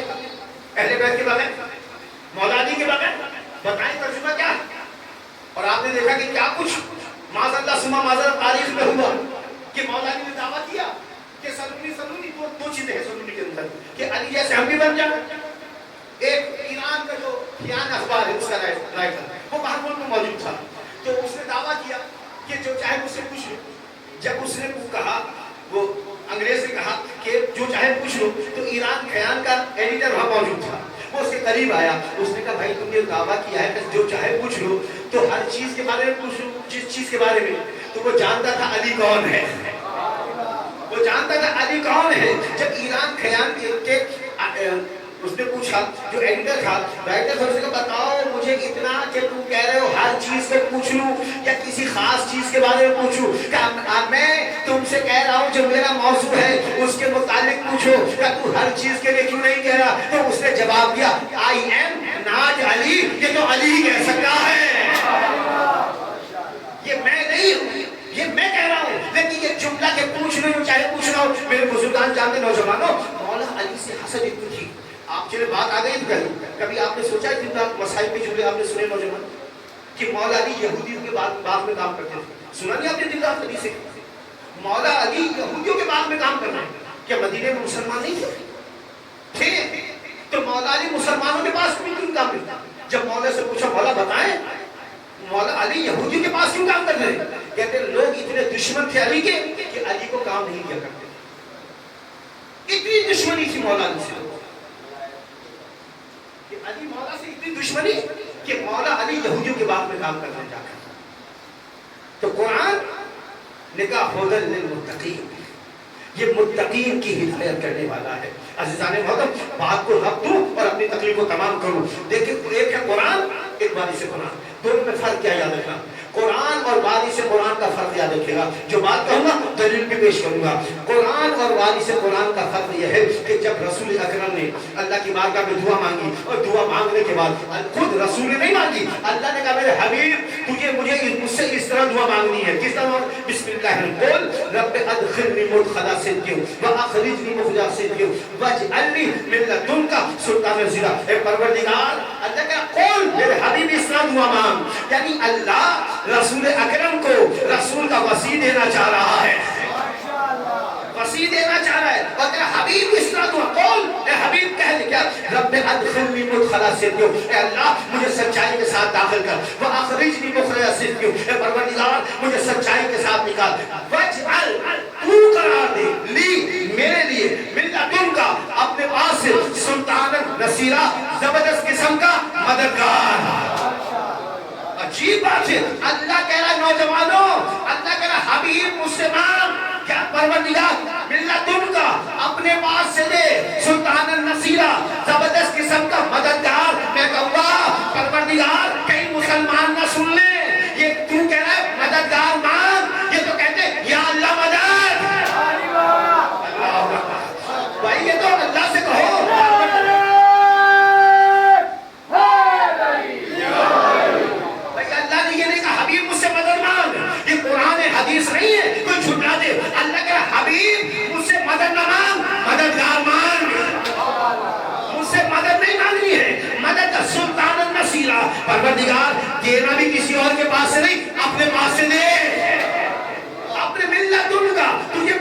اہل بیت کے بغیر، مولا علی کے بغیر، بتائیں ترجمہ کیا ہے؟ اور آپ نے دیکھا کہ کیا کچھ معاذ اللہ سما معاذ اللہ تاریخ میں ہوا کہ مولا علی نے دعویٰ کیا کہ سلونی دو چیزیں ہیں سلونی کے اندر کہ علی جیسے ہم بھی بن جائیں۔ ایک ایران کا جو خیان اخبار ہے اس کا رائٹر وہ باہر ملک میں موجود تھا، تو اس نے دعویٰ کیا کہ جو چاہے مجھ سے پوچھ لو۔ جب اس نے کہا، وہ انگریز نے کہا کہ جو چاہے پوچھ لو، تو ایران خیان کا ایڈیٹر وہاں موجود تھا، وہ اس کے قریب آیا، اس نے کہا بھائی تم نے دعویٰ کیا ہے کہ جو چاہے پوچھ لو، تو ہر چیز کے بارے میں پوچھ لو، جس چیز کے بارے میں۔ تو وہ جانتا تھا علی کون ہے، وہ جانتا تھا علی کون ہے۔ جب ایران خیان کے اس نے پوچھا، جو ایڈیٹر تھا رائٹر تھا، اس نے کہا بتاؤ مجھے اتنا کہ تم کہہ رہے ہو ہر چیز کو پوچھ لوں یا کسی خاص چیز کے بارے میں پوچھوں، کہ میں تم سے کہہ رہا ہوں جو میرا موضوع ہے اس کے متعلق پوچھو، کہ تو ہر چیز کے لیے کیوں نہیں کہہ رہا؟ تو اس نے جواب دیا آئی ایم ناٹ علی، یہ تو علی ہی کہہ سکتا ہے، یہ میں نہیں ہوں، یہ میں کہہ رہا ہوں۔ لیکن یہ جملہ کہ پوچھ لو چاہے پوچھ رہا ہوں، میرے بزرگان جانتے نوجوانوں مولا علی سے حسد اتنی تھی۔ آپ چلے بات آ گئی کبھی آپ نے سوچا ہے جتنا مسائل کے جملے آپ نے سنے نوجوان کہ مولا علی یہودیوں کے بعد میں کام کرتے تھے؟ سنا نہیں آپ نے دن رات حدیث سے؟ مولا علی یہودیوں کے بعد میں کام کرنا ہے۔ کیا مدینے میں مسلمان نہیں تھے؟ تو مولا علی مسلمانوں کے پاس بھی کیوں کام کرتا؟ جب مولا سے پوچھا مولا بتائیں مولا علی یہودیوں کے پاس کیوں کام کر رہے ہیں؟ کہتے ہیں لوگ اتنے دشمن تھے علی کے کہ علی کو کام نہیں کیا کرتے. اتنی دشمنی تھی مولا علی سے کہ علی مولا سے اتنی دشمنی کہ مولا علی یہودیوں کے بعد میں کام کرنا چاہتا. تو قرآن نے کہا ہدی للمتقین، یہ متقین کی ہدایت کرنے والا ہے. عزیزان محترم بات کو رب دوں اور اپنی تقریر کو تمام کروں. دیکھیں ایک ہے قرآن، ایک وارث قرآن. دونوں میں فرق کیا یاد رکھنا؟ قرآن اور وارث قرآن کا فرق یاد رکھے گا. جو بات کہوں گا دلیل بھی پیش کروں گا. قرآن اور وارث قرآن کا فرق یہ ہے کہ جب رسول اکرم نے اللہ کی بارگاہ میں دعا مانگی اور دعا مانگنے کے بعد خود رسول نے نہیں مانگی، اللہ نے کہا میرے حبیب تجھے مجھ سے اس طرح دعا مانگنی ہے. کس طرح؟ بسم اللہ قول رب ادخلنی مدخل صدق واخرجنی مخرج صدق واجعل لي من لدنك سلطانا نصيرا. اے پروردگار اللہ کا قول میرے حبیب اس طرح دعا مانگ، یعنی اللہ رسول اکرم کو رسول کا وسیع دینا چاہ رہا ہے، وسیع دینا چاہ رہا ہے. اور تیرا حبیب اس طرح دعا قول اے حبیب کہہ دے کیا رب ادخلنی مدخل صدق، اے اللہ مجھے سچائی کے ساتھ داخل کر، واخرجنی مخرج صدق، اے پروردگار مجھے سچائی کے ساتھ نکال، واجعل تو قرار دے لی میرے لیے من لدنک اپنے پاس سے سلطان نصیرہ زبردست قسم کا مددگار. عجیب بات ہے، اللہ کہہ رہا ہے نوجوانوں، اللہ کہہ رہا حبیب مجھ سے مانگ کیا پروردگار من لدنک اپنے پاس سے دے سلطان النصیرہ زبردست قسم کا مددگار. میں کہوں گا پروردگار کہیں مسلمان نہ سن لیں یہ تو کہہ رہا ہے مددگار مانگ، یہ تو کہتے ہیں یا اللہ مدد. بھائی یہ تو اللہ سے کہو بھائی اللہ نے یہ نہیں کہا حبیب مجھ سے مدد مانگ. یہ قرآن حدیث نہیں ہے کوئی جھٹلا دے. اللہ کہہ رہا حبیب مجھ سے مدد نہ مانگ، مددگار مانگ. مجھ سے مدد نہیں مانگنی ہے، مدد سلطان النصیرہ. پروردگار دینا بھی کسی اور کے پاس سے نہیں اپنے پاس سے دے، اپنے من لدنک تجھے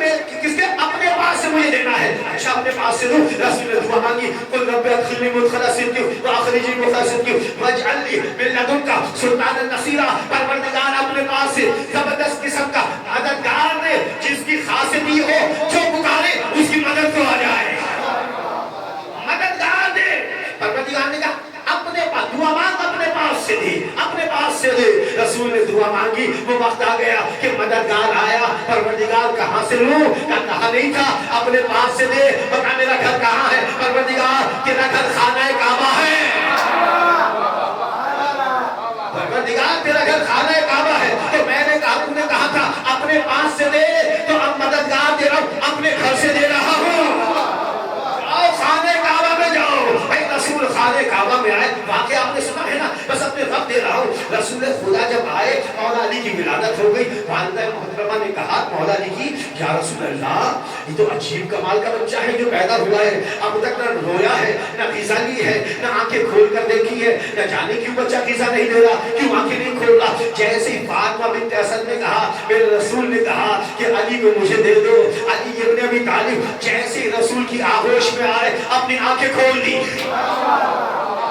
کس کے اپنے پاس سے مجھے دینا ہے. اچھا اپنے پاس سے دوں. رسول نے دعا مانگی قل رب ادخلنی مدخل صدق واخرجنی مخرج صدق واجعل لي من لدنک سلطان النصیرہ. پروردگار اپنے پاس سے زبردست قسم کا مددگار دے جس کی خاصیت یہ ہو جو پکارے اس کی مدد کو آ جائے. مددگار دے. پروردگار نے کہا اپنے پاس دعا مانگ، اپنے پاس سے دے، اپنے پاس سے دے. رسول نے دعا مانگی، وہ وقت آ گیا کہ مددگار آیا. پروردگار کہاں سے لوں؟ کہا نہیں تھا اپنے پاس سے دے. بتا میرا گھر کہاں ہے؟ پروردگار تیرا گھر خانہ کعبہ ہے. پروردگار تیرا گھر خانہ کعبہ ہے. تو میں نے کہا تم نے کہا تھا اپنے پاس سے دے، تو اب مددگار دے رہا ہوں اپنے گھر سے دے رہا ہوں. جاؤ خانہ کعبہ میں جاؤ. بھائی رسول خانہ کعبہ میں آئے، واقعہ آپ نے سنا ہے نا، بس اپنے وقت دے رہا ہوں. رسول خدا جب آئے مولا علی کی ولادت ہو گئی. والدہ محترمہ نے کہا مولا علی کی یا رسول اللہ یہ تو عجیب کمال کا بچہ ہے جو پیدا ہوا ہے، اب تک نہ رویا ہے نہ غذا لی ہے نہ آنکھیں کھول کر دیکھی ہے، نہ جانے کیوں بچہ غذا نہیں دے رہا، کیوں آنکھیں نہیں کھول رہا. جیسے ہی فاطمہ بنت اسد نے کہا میرے رسول نے کہا کہ علی کو مجھے دے دو، علی ابن ابی طالب جیسے ہی رسول کی آغوش میں آئے اپنی آنکھیں کھول دی،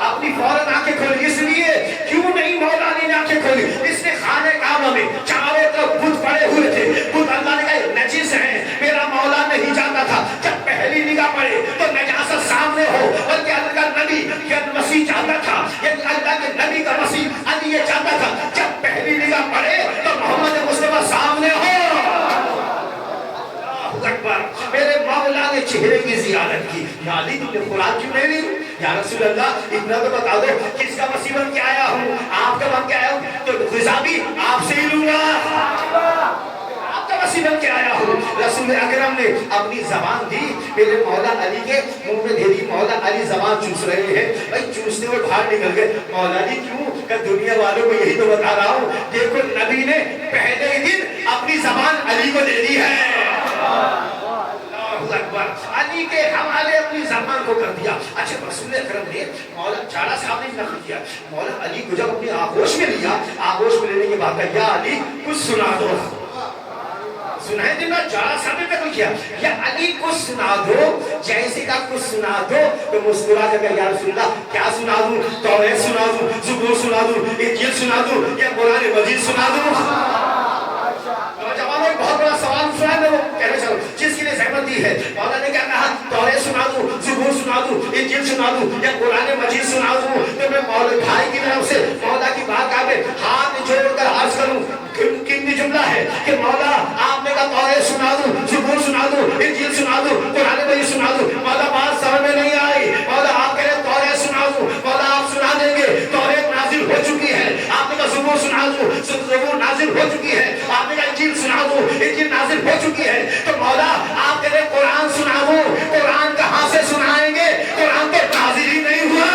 اپنی فوراً آنکھیں کھولی. اس لیے کیوں نہیں مولا علی نے آنکھیں کھولی؟ اس نے خانہ کعبہ میں چاروں طرف بت پڑے ہوئے تھے. بت اللہ نے کہا نجس ہیں، میرا مولا نہیں جانتا تھا. جب پہلی نگاہ پڑے تو نجاست سامنے ہو، بلکہ اللہ کا نبی یا مسیح چاہتا تھا، یعنی اللہ کے نبی کا مسیح علی یہ چاہتا تھا جب پہلی نگاہ پڑے تو محمد مصطفیٰ سامنے ہو. اکبر میرے مولا نے چہرے کی زیارت کی. یا علی تم نے قرآن کیوں نہیں لی؟ یا رسول اللہ اتنا تو بتا دو کس کا وسیع بن کے آیا ہوں، آپ کا بن کے آیا ہوں، تو غذا بھی آپ سے ہی لوں گا، آپ کا وسیع بن کے آیا ہوں. رسول اکرم نے اپنی زبان دی میرے مولا علی کے منہ میں دے دی. مولا علی زبان چوس رہے ہیں، بھائی چوستے ہوئے باہر نکل گئے. مولا علی کیوں؟ کہ دنیا والوں کو یہی تو بتا رہا ہوں، دیکھو نبی نے پہلے ہی دن اپنی زبان علی کو دے دی ہے. اکبر علی کے حوالے اپنی زبان کو کر دیا. اچھا رسول اکرم نے مولا چارہ صاحب نے نقل کیا مولا علی کو جب اپنی آغوش میں لیا، آغوش میں لینے کے بعد کہا یا علی کچھ سنا دو، سنائے دینا جارا ثابت کر کیا یا علی کو سنا دو جیسے کا کچھ سنا دو تو مسکرا جب یا رسول اللہ کیا سنا دوں توریت سنا دوں زبور سنا دوں انجیل سنا دوں یا قرآن مجید سنا دوں نوجوانوں بہت بڑا سوال سنا ہے وہ کہنے چلو جس کے لیے زحمت دی ہے مولا نے کیا کہا توریت سنا دوں زبور سنا دوں انجیل سنا دوں یا قرآن مجید سنا دوں تو میں مولا بھائی کی طرف سے مولا کی بارگاہ میں ہاتھ جوڑ کر عرض کروں کتنی جملہ ہے کہ مولا آپ نے کہا توریت سنا دوں زبور سنا دوں انجیل سنا دوں قرآن مجید سنا دوں مولا بات سمجھ میں نہیں آئی مولا آپ کہہ رہے توریت سنا دوں مولا آپ سنا دیں گے توریت نازل ہو چکی ہے آپ نے کہا زبور سنا دوں زبور نازل ہو چکی ہے آپ نے کہا انجیل سنا دوں انجیل نازل ہو چکی ہے تو مولا آپ کہہ رہے قرآن سنا دوں قرآن کہاں سے سنائیں گے قرآن تو نازل ہی نہیں ہوا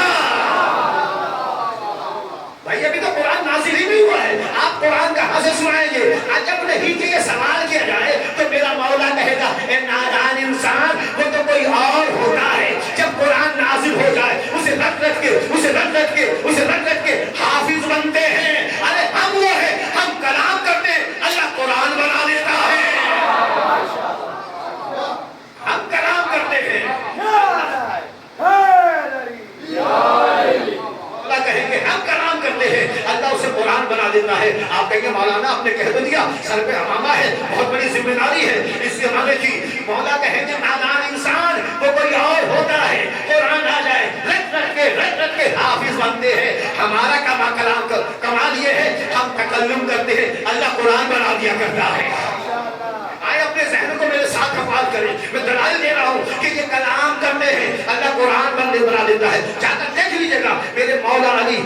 بھائی ابھی تو قرآن نازل ہی نہیں ہوا ہے آپ قرآن کہاں سے سنائیں گے جب نہیں کہ یہ سوال کیا جائے تو میرا مولا کہے گا اے نادان انسان وہ تو کوئی اور ہوتا ہے جب قرآن نازل ہو جائے اسے رٹ رٹ کے اسے رٹ رٹ کے اسے رٹ رٹ کے حافظ بنتے ہیں ارے ہم وہ ہیں ہم کلام کرتے ہیں اللہ قرآن بنا دیتا ہے ہم کلام کرتے ہیں اللہ کہیں گے ہم کلام کرتے ہیں اللہ اسے قرآن بنا دیتا ہے آپ کہیں گے مولانا آپ نے کہہ تو دیا سر پہ امامہ ہے بہت بڑی ذمہ داری ہے اس زمانے کی مولا کہیں گے نادان انسان وہ کوئی اور ہوتا ہے قرآن آ جائے رٹ رٹ کے حافظ بنتے ہیں ہمارا کلام کمال یہ ہے ہم تکلم کرتے ہیں اللہ قرآن بنا دیا کرتا ہے آئے اپنے ذہن کو میرے ساتھ حفاظ کریں میں دلائل دے رہا ہوں کہ یہ کلام کرتے ہیں اللہ قرآن بنا دیتا ہے جا کر دیکھ لیجیے گا میرے مولا علی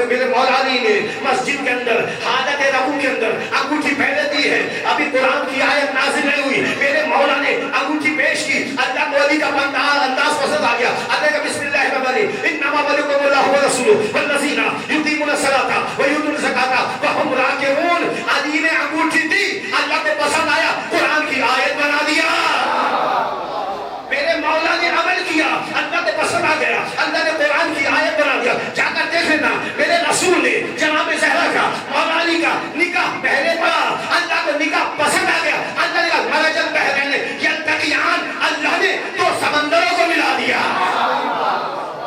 میرے مولا علی نے مسجد کے اندر حاجت رفو کے اندر انگوٹھی پہلے دی ہے ابھی قرآن کی آیت نازل نہیں ہوئی میرے مولا نے انگوٹھی پیش کی اللہ کو علی کا انداز پسند آ گیا اللہ کا بسم اللہ الرحمن الرحیم انما وليكم الله ورسوله والذین یقیمون الصلاة ویؤتون الزکاة وهم راکعون علی نے انگوٹھی دی اللہ کو پسند آیا قرآن کی آیت بنا دیا میرے مولا نے عمل کیا اللہ کو پسند آ گیا اللہ نے قرآن کی آیت بنا دیا جا کر دیکھ لینا میرے رسول نے جناب زہرا کا مولا علی کا نکاح پہلے پڑا اللہ کو نکاح پسند آ گیا اللہ نے کہا مرج البحرین یلتقیان اللہ نے دو سمندروں کو ملا دیا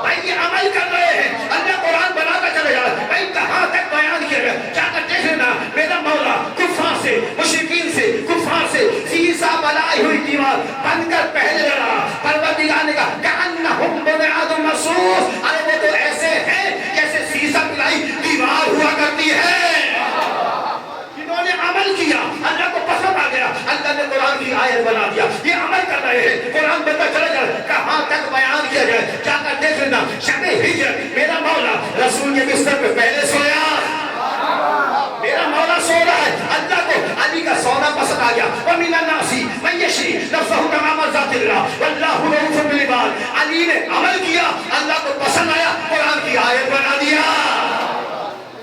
بھائی یہ عمل کر رہے ہیں اللہ قرآن بنا کر چلے جا رہا ہے بھائی کہاں تک بیان کیا گیا جا کر دیکھ لینا میرا مولا کفار سے مشرکین سے کفار سے سیسا بلائی ہوئی دیوار بن کر پہلے لڑا پروردگار نے کہا کأنہم بنیاد مرصوص ارے وہ تو ایسے ہیں جیسے سیسا بلائی دیوار ہوا کرتی ہے انہوں نے عمل کیا اللہ کو پسند آ گیا اللہ نے قرآن کی آیت بنا دیا یہ عمل کر رہے ہیں قرآن بنتا چلا جائے کہاں تک بیان کیا جائے جا کر دیکھ لینا شب ہجرت میرا مولا رسول کے بستر پہ پہلے سویا میرا مولا سو رہا ہے اللہ کو علی کا سونا پسند آ گیا وَمِنَ النَّاسِ مَن يَشْرِي نَفْسَهُ تَمَامَ ذَاتِ اللَّهِ وَاللَّهُ رَءُوفٌ بِالْعِبَادِ علی نے عمل کیا اللہ کو پسند آیا قرآن کی آیت بنا دیا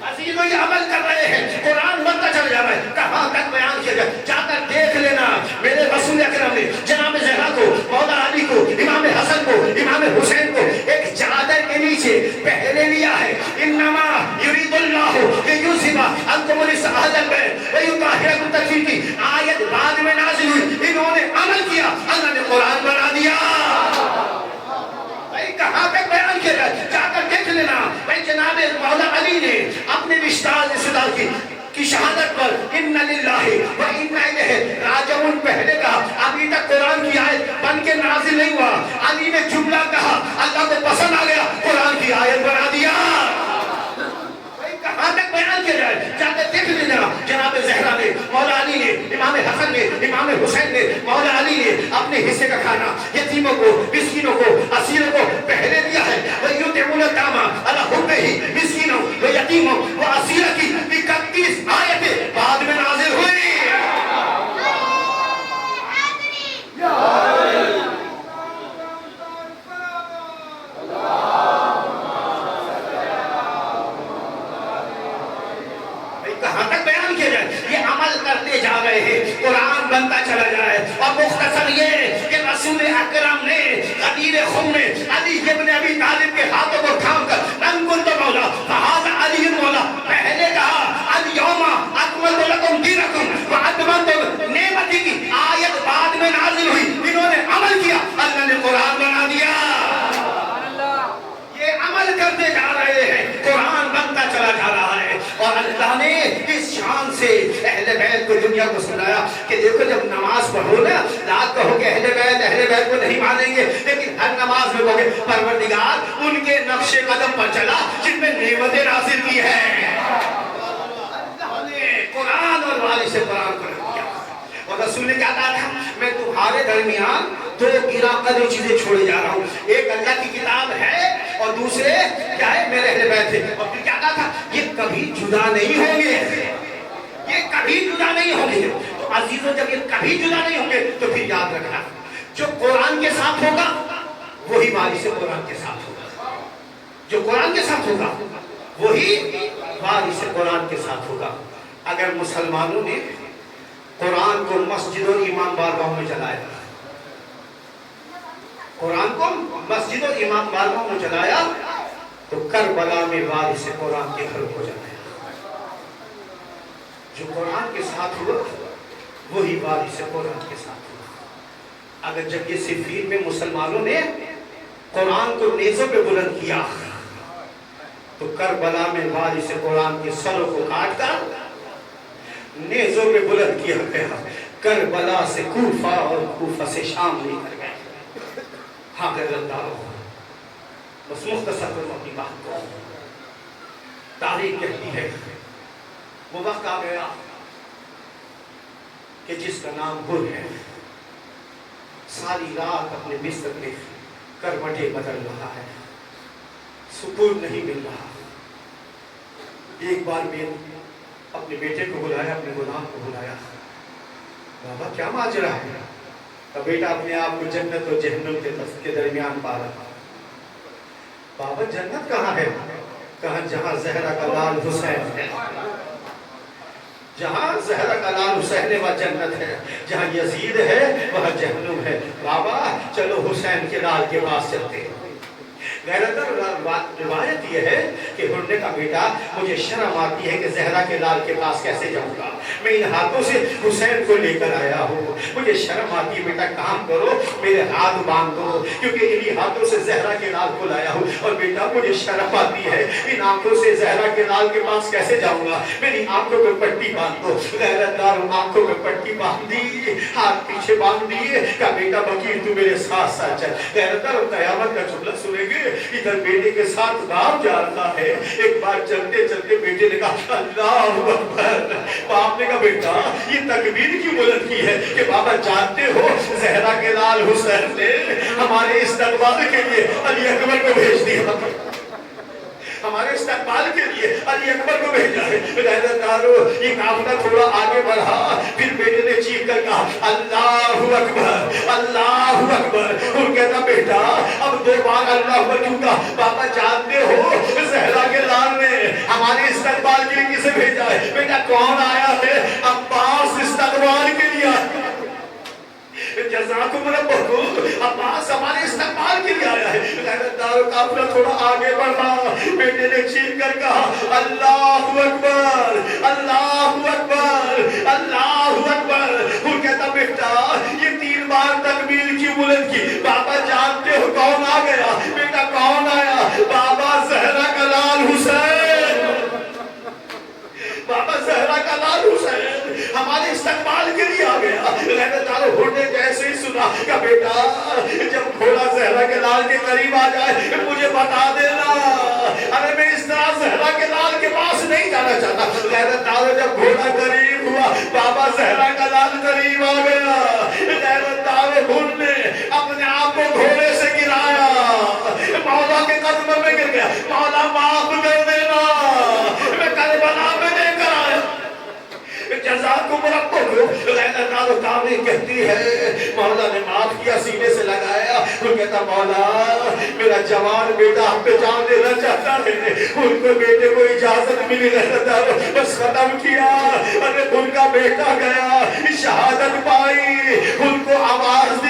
عزیزوں یہ عمل کر رہے ہیں قرآن بنتا چل جا رہا ہے کہاں تک بیان کیا جائے جا کر دیکھ لینا میرے رسول اکرم نے جناب زہرا کو مولا علی کو امام حسن کو امام حسین کو ایک چادر کے نیچے پہلے لیا ہے انما یرید اللہ لیذھب عنکم الرجس اہل البیت ویطہرکم تطہیرا کی آیت بعد میں نازل ہوئی انہوں نے عمل کیا اللہ نے قرآن بنا دیا کہاں تک بیان کیا جائے جا کر دیکھ لینا بھائی جناب مولا علی نے اپنے رشتہ کی شہادت پر ان للہ و انا الیہ راجعون پہلے کہا ابھی تک قرآن کی آیت بن کے نازل نہیں ہوا علی نے جملہ کہا اللہ کو پسند آ گیا قرآن کی آیت بنا دیا کہاں تک بیان کیا جائے جا کر دیکھ لینا جناب زہرا نے مولا علی نے امام حسن نے امام حسین نے مولا علی نے اپنے حصے کا کھانا یتیموں کو مسکینوں کو اسیروں کو پہلے دیا ہے وَيُطْعِمُونَ الطَّعَامَ عَلَىٰ حُبِّهِ مسکینوں و یتیموں و اسیروں کی 31 آیتیں بعد میں نازل ہوئی کہاں تک بیان کیا جائے یہ عمل کرتے جا رہے ہیں قرآن بنتا چلا جا رہا ہے اور مختصر یہ کہ رسول اکرم نے غدیر خم نے علی ابن ابی طالب کے ہاتھوں کو تھام کر من کنت مولا فہذا علی مولا پہلے کہا الیوم اکملت لکم دینکم واتممت نعمتی انہوں نے عمل کیا، اللہ نے قرآن بنا دیا۔ یہ عمل کرتے جا رہے ہیں، قرآن بنتا چلا جا رہا ہے، اور اللہ نے اس شان سے اہل بیت کو دنیا کو سنایا کہ دیکھو جب نماز پڑھو نا، رات کہو کہ اہل بیت کو نہیں مانیں گے، لیکن ہر نماز میں کہو پروردگار ان کے نقش قدم پر چلا جن میں نعمتیں نازل کی ہیں۔ اللہ نے قرآن اور وحی سے قرآن کو رکھ دیا، اور رسول نے کیا کہا تھا، میں تمہارے درمیان دو گراں قدر چیزیں چھوڑے جا رہا ہوں، ایک اللہ کی کتاب ہے اور دوسرے کیا ہے، میرے اہل بیت ہے۔ اور پھر کیا کہا تھا، یہ کبھی جدا نہیں ہوں گے، یہ کبھی جدا نہیں ہوں گے۔ تو عزیزوں جب یہ کبھی جدا نہیں ہوں گے تو پھر یاد رکھنا، جو قرآن کے ساتھ ہوگا وہی وارث قرآن کے ساتھ ہوگا، جو قرآن کے ساتھ ہوگا وہی وارث قرآن کے ساتھ ہوگا۔ اگر مسلمانوں نے قرآن کو مسجد اور امام بارگاہوں میں چلایا، قرآن کو مسجد اور امام بارگاہوں میں چلایا، تو کربلا میں وارث قرآن کے گھر کو جلایا۔ جو قرآن کے ساتھ ہوا وہی وارث قرآن کے ساتھ ہوا۔ اگر جب یہ صفین میں مسلمانوں نے قرآن کو نیزوں پہ بلند کیا، تو کربلا میں وارث قرآن کے سروں کو کاٹ کر نیزوں پہ بلند کیا گیا، کربلا سے کوفہ اور کوفہ سے شام لے کر گئے۔ ہاں غیرتدارو، بس مختصر کروں اپنی بات کو، تاریخ کہتی ہے وہ وقت آ گیا کہ جس کا نام گر ہے ساری رات اپنے بستر میں کروٹیں بدل رہا ہے، سکون نہیں مل رہا۔ ایک بار میں اپنے بیٹے کو بلایا، اپنے غلام کو بلایا، بابا کیا ماجرا ہے؟ تو بیٹا اپنے آپ کو جنت اور جہنم کے درمیان پا رہا۔ بابا جنت کہاں ہے؟ کہاں جہاں زہرا کا لال حسین ہے، جہاں زہرا کا لال حسین ہے وہ جنت ہے، جہاں یزید ہے وہاں جہنم ہے۔ بابا چلو حسین کے لال کے پاس چلتے ہیں۔ روایت یہ ہے کہ ہرنے کا بیٹا مجھے شرم آتی ہے کہ زہرا کے لال کے پاس کیسے جاؤں گا، میں ان ہاتھوں سے حسین کو لے کر آیا ہوں، مجھے شرم آتی ہے، بیٹا کام کرو میرے ہاتھ باندھ دو، کیونکہ انہی ہاتھوں سے زہرا کے لال کو لایا ہوں، اور بیٹا مجھے شرم آتی ہے ان آنکھوں سے زہرا کے لال کے پاس کیسے جاؤں گا، میری آنکھوں پہ پٹی باندھ دو۔ غیرتدار آنکھوں پہ پٹی باندھ دی، ہاتھ پیچھے باندھ دیے، کہا بیٹا بکیر تو میرے ساتھ ساتھ چل۔ غیرتدار قیامت کا جملہ سنیں گے، ادھر بیٹے کے ساتھ باپ جا رہا ہے، ایک بار چلتے چلتے بیٹے نے کہا اللہ اکبر، باپ نے کہا بیٹا یہ تکبیر کیوں بلند کی ہے؟ کہ بابا جانتے ہو زہرا کے لال حسین نے ہمارے استقبال کے لیے علی اکبر کو بھیج دیا، ہمارے استقبال کے لیے علی اکبر کو بھیجا ہے۔ غیرتدارو یہ قافلہ تھوڑا آگے بڑھا، پھر بیٹے نے چیخ کر کہا اللہ اکبر اللہ اکبر۔ وہ کہتا بیٹا اب دو بار اللہ اکبر کیوں کہا؟ بابا جانتے ہو زہرا کے لال نے ہمارے استقبال کے لیے کسے بھیجا ہے؟ بیٹا کون آیا ہے؟ عباس استقبال کے لیے آیا، جزاکم ربکم، عباس ہمارے استقبال کے لیے آیا ہے۔ غیرتدارو قافلہ تھوڑا آگے بڑھا، بیٹے نے چیخ کر کہا اللہ اکبر اللہ اکبر اللہ اکبر۔ وہ کہتا بیٹا یہ 3 بار تکبیر کیوں بلند کی؟ بابا جانتے ہو کون آ گیا؟ بیٹا کون آیا؟ بابا زہرا کا لال حسین، بابا زہرا کا لال حسین ہمارے استقبال کے لیے آ گیا۔ غیرتدارو ہونے جیسے ہی سنا کہ بیٹا جب گھوڑا زہرا کے لال کے قریب آ جائے مجھے بتا دینا، ارے میں اس طرح زہرا کے لال کے پاس نہیں جانا چاہتا۔ غیرتدارو جب گھوڑا قریب ہوا، بابا زہرا کا لال قریب آ گیا، غیرتدارو نے اپنے آپ کو گھوڑے سے گرایا، مولا کے قدموں میں گر گیا، مولا معاف کر دینا، میں کربلا میں لے کر آیا، جزاکم ربکم۔ غیرتدارو تاریخ کہتی ہے مولا نے معاف کیا، سینے سے لگایا، وہ کہتا مولا میرا جوان بیٹا ہم پہ جان دینا چاہتا ہے، ان کو بیٹے کو اجازت ملی، غیرتدارو بس ختم کیا، ارے ان کا بیٹا گیا، شہادت پائی، ان کو آواز دی